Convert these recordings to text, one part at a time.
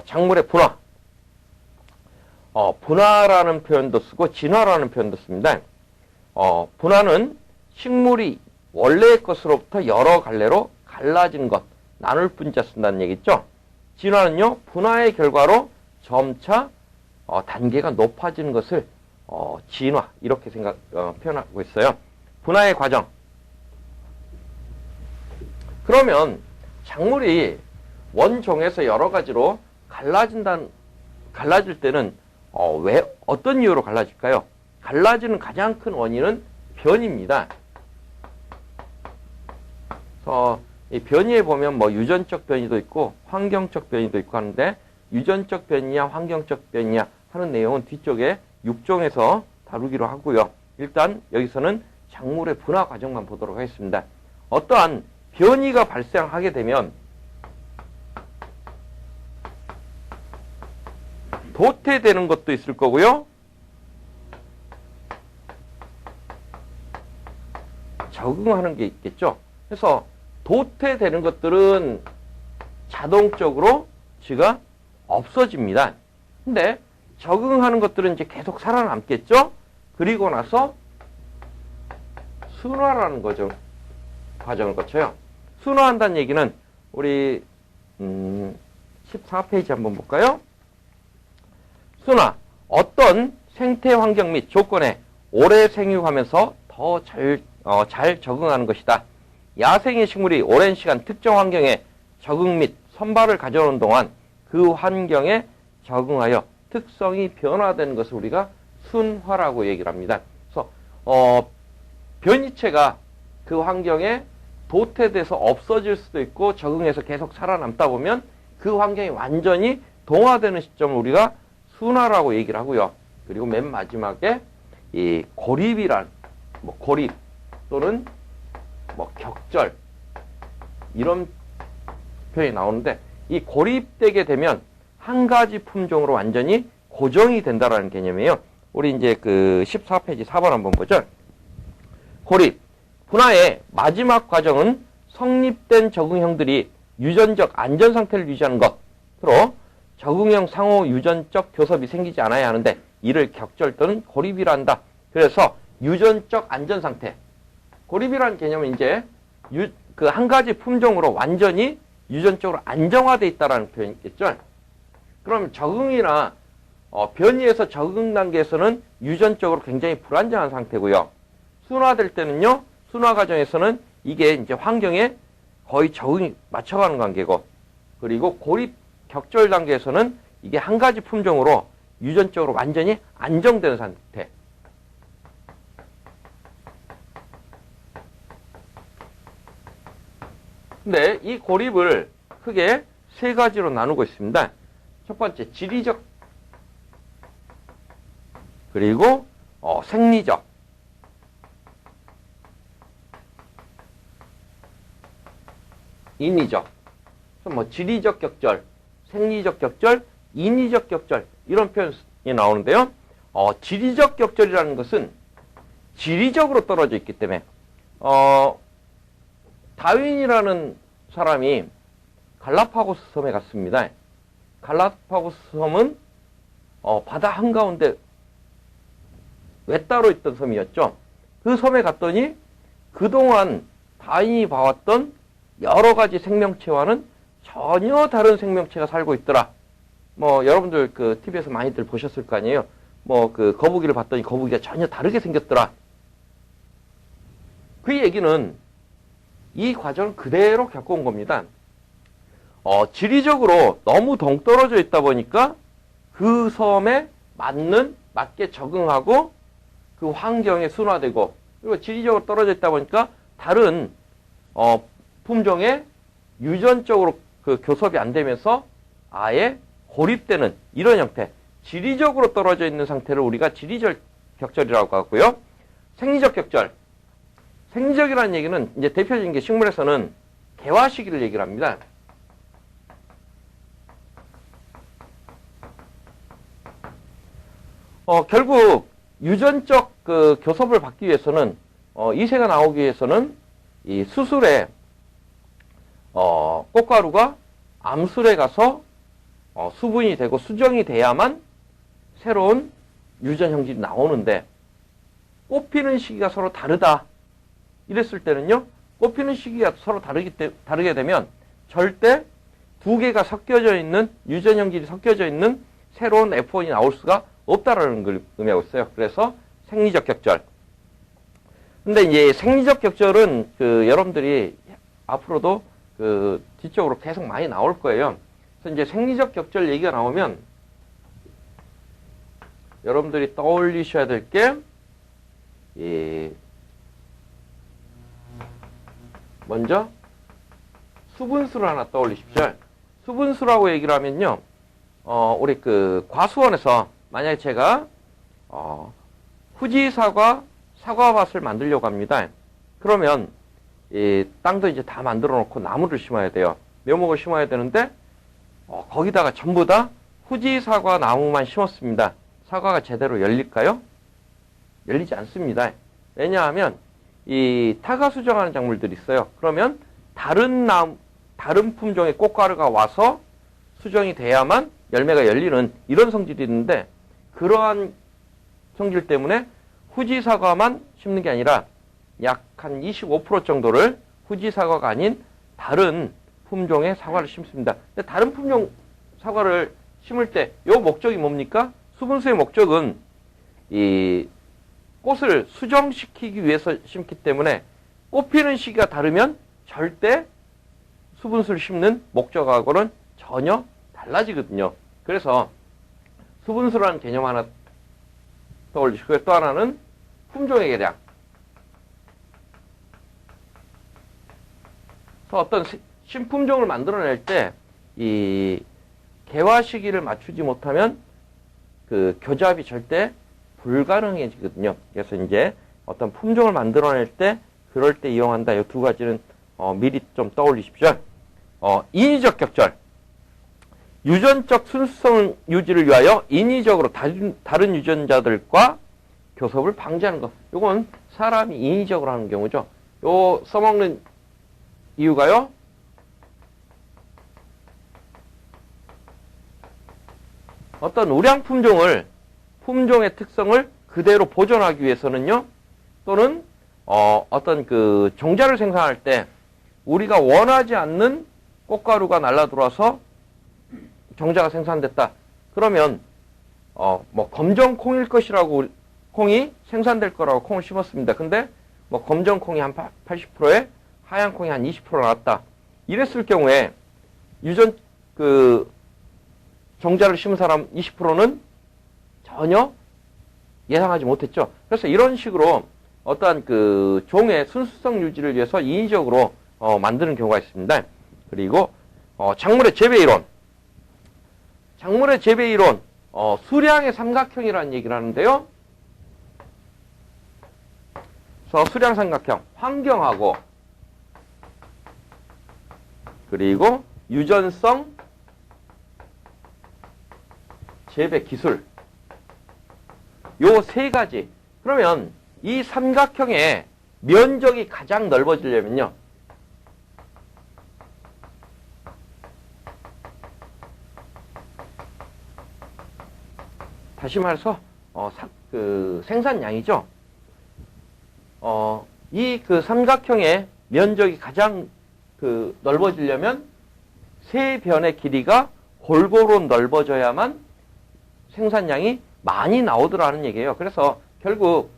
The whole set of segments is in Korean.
작물의 분화. 분화라는 표현도 쓰고 진화라는 표현도 씁니다. 분화는 식물이 원래의 것으로부터 여러 갈래로 갈라지는 것, 나눌 분자 쓴다는 얘기죠. 진화는요, 분화의 결과로 점차 단계가 높아지는 것을 진화 이렇게 표현하고 있어요. 분화의 과정. 그러면 작물이 원종에서 여러 가지로 갈라질 때는 왜 어떤 이유로 갈라질까요? 갈라지는 가장 큰 원인은 변이입니다. 그래서 이 변이에 보면 뭐 유전적 변이도 있고 환경적 변이도 있고 하는데, 유전적 변이냐 환경적 변이냐 하는 내용은 뒤쪽에 6종에서 다루기로 하고요. 일단 여기서는 작물의 분화 과정만 보도록 하겠습니다. 어떠한 변이가 발생하게 되면 도태되는 것도 있을 거고요. 적응하는 게 있겠죠. 그래서 도태되는 것들은 자동적으로 쥐가 없어집니다. 근데 적응하는 것들은 이제 계속 살아남겠죠. 그리고 나서 순화라는 과정을 거쳐요. 순화한다는 얘기는 우리 14페이지 한번 볼까요? 순화, 어떤 생태 환경 및 조건에 오래 생육하면서 더 잘 적응하는 것이다. 야생의 식물이 오랜 시간 특정 환경에 적응 및 선발을 가져오는 동안 그 환경에 적응하여 특성이 변화되는 것을 우리가 순화라고 얘기를 합니다. 그래서 변이체가 그 환경에 도태돼서 없어질 수도 있고 적응해서 계속 살아남다 보면 그 환경이 완전히 동화되는 시점을 우리가 순화라고 얘기를 하고요. 그리고 맨 마지막에 이 고립이란 고립 또는 격절 이런 표현이 나오는데, 이 고립되게 되면 한 가지 품종으로 완전히 고정이 된다라는 개념이에요. 우리 이제 그 14페이지 4번 한번 보죠. 고립. 분화의 마지막 과정은 성립된 적응형들이 유전적 안전 상태를 유지하는 것으로 적응형 상호 유전적 교섭이 생기지 않아야 하는데, 이를 격절 또는 고립이라 한다. 그래서 유전적 안전 상태. 고립이라는 개념은 이제 그 한 가지 품종으로 완전히 유전적으로 안정화되어 있다는 표현이 있겠죠. 그럼 적응이나 변이에서 적응 단계에서는 유전적으로 굉장히 불안정한 상태고요. 순화될 때는요, 순화 과정에서는 이게 이제 환경에 거의 적응이 맞춰가는 관계고, 그리고 고립 격절 단계에서는 이게 한 가지 품종으로 유전적으로 완전히 안정되는 상태. 근데 이 고립을 크게 세 가지로 나누고 있습니다. 첫 번째, 지리적, 그리고 생리적, 인위적. 그래서 지리적 격절, 생리적 격절, 인위적 격절 이런 표현이 나오는데요. 지리적 격절이라는 것은 지리적으로 떨어져 있기 때문에 다윈이라는 사람이 갈라파고스 섬에 갔습니다. 갈라파고스 섬은 바다 한가운데 외따로 있던 섬이었죠. 그 섬에 갔더니 그동안 다윈이 봐왔던 여러 가지 생명체와는 전혀 다른 생명체가 살고 있더라. 여러분들 그 TV에서 많이들 보셨을 거 아니에요. 그 거북이를 봤더니 거북이가 전혀 다르게 생겼더라. 그 얘기는 이 과정을 그대로 겪어온 겁니다. 지리적으로 너무 동떨어져 있다 보니까 그 섬에 맞게 적응하고 그 환경에 순화되고, 그리고 지리적으로 떨어져 있다 보니까 다른 품종에 유전적으로 그 교섭이 안 되면서 아예 고립되는 이런 형태, 지리적으로 떨어져 있는 상태를 우리가 지리적 격절이라고 하고요. 생리적 격절. 생리적이라는 얘기는 이제 대표적인 게 식물에서는 개화 시기를 얘기를 합니다. 결국 유전적 그 교섭을 받기 위해서는 이세가 나오기 위해서는 이 수술에 꽃가루가 암술에 가서 수분이 되고 수정이 돼야만 새로운 유전 형질이 나오는데 꽃피는 시기가 서로 다르다. 이랬을 때는요. 꽃피는 시기가 서로 다르게 되면 절대 두 개가 섞여져 있는 유전 형질이 섞여져 있는 새로운 F1이 나올 수가 없다라는 걸 의미하고 있어요. 그래서 생리적 격절. 근데 이제 생리적 격절은 여러분들이 앞으로도 뒤쪽으로 계속 많이 나올 거예요. 그래서 이제 생리적 격절 얘기가 나오면 여러분들이 떠올리셔야 될 게 먼저 수분수를 하나 떠올리십시오. 수분수라고 얘기를 하면요. 우리 과수원에서 만약에 제가 후지 사과밭을 만들려고 합니다. 그러면 이 땅도 이제 다 만들어 놓고 나무를 심어야 돼요. 묘목을 심어야 되는데 거기다가 전부 다 후지 사과 나무만 심었습니다. 사과가 제대로 열릴까요? 열리지 않습니다. 왜냐하면 이 타가 수정하는 작물들이 있어요. 그러면 다른 품종의 꽃가루가 와서 수정이 돼야만 열매가 열리는 이런 성질이 있는데 그러한 성질 때문에 후지 사과만 심는 게 아니라 약 한 25% 정도를 후지 사과가 아닌 다른 품종의 사과를 심습니다. 근데 다른 품종 사과를 심을 때 이 목적이 뭡니까? 수분수의 목적은 이 꽃을 수정시키기 위해서 심기 때문에 꽃 피는 시기가 다르면 절대 수분수를 심는 목적하고는 전혀 달라지거든요. 그래서 수분수라는 개념 하나 떠올리시고요. 또 하나는 품종의 개량. 어떤 신품종을 만들어낼 때 이 개화 시기를 맞추지 못하면 교잡이 절대 불가능해지거든요. 그래서 이제 어떤 품종을 만들어낼 때 그럴 때 이용한다. 이 두 가지는 미리 좀 떠올리십시오. 인위적 격절. 유전적 순수성 유지를 위하여 인위적으로 다른 유전자들과 교섭을 방지하는 것. 이건 사람이 인위적으로 하는 경우죠. 요 써먹는 이유가요. 어떤 우량 품종의 특성을 그대로 보존하기 위해서는요. 또는 어떤 종자를 생산할 때 우리가 원하지 않는 꽃가루가 날라들어와서 종자가 생산됐다. 그러면 검정 콩일 것이라고 콩이 생산될 거라고 콩을 심었습니다. 근데 검정 콩이 한 80%에 하얀 콩이 한 20% 나왔다. 이랬을 경우에 유전 종자를 심은 사람 20%는 전혀 예상하지 못했죠. 그래서 이런 식으로 어떠한 종의 순수성 유지를 위해서 인위적으로 만드는 경우가 있습니다. 그리고 작물의 재배 이론. 작물의 재배 이론, 수량의 삼각형이라는 얘기를 하는데요. 그래서 수량 삼각형, 환경하고 그리고 유전성, 재배 기술, 요 세 가지. 그러면 이 삼각형의 면적이 가장 넓어지려면요. 다시 말해서 생산량이죠. 이 삼각형의 면적이 가장 넓어지려면 세 변의 길이가 골고루 넓어져야만 생산량이 많이 나오더라는 얘기예요. 그래서 결국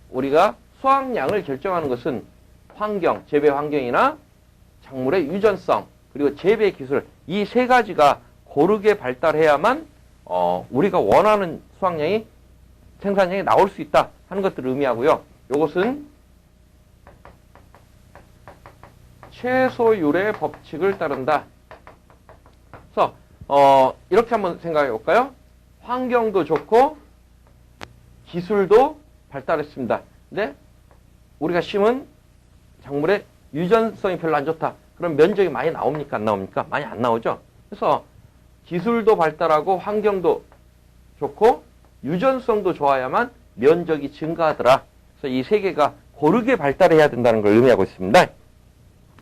우리가 수확량을 결정하는 것은 환경, 재배 환경이나 작물의 유전성, 그리고 재배 기술, 이 세 가지가 고르게 발달해야만 우리가 원하는 수확량이, 생산량이 나올 수 있다 하는 것들을 의미하고요. 이것은 최소율의 법칙을 따른다. 그래서 이렇게 한번 생각해 볼까요? 환경도 좋고 기술도 발달했습니다. 근데 우리가 심은 작물의 유전성이 별로 안 좋다. 그럼 면적이 많이 나옵니까? 안 나옵니까? 많이 안 나오죠. 그래서 기술도 발달하고 환경도 좋고 유전성도 좋아야만 면적이 증가하더라. 그래서 이 세 개가 고르게 발달해야 된다는 걸 의미하고 있습니다.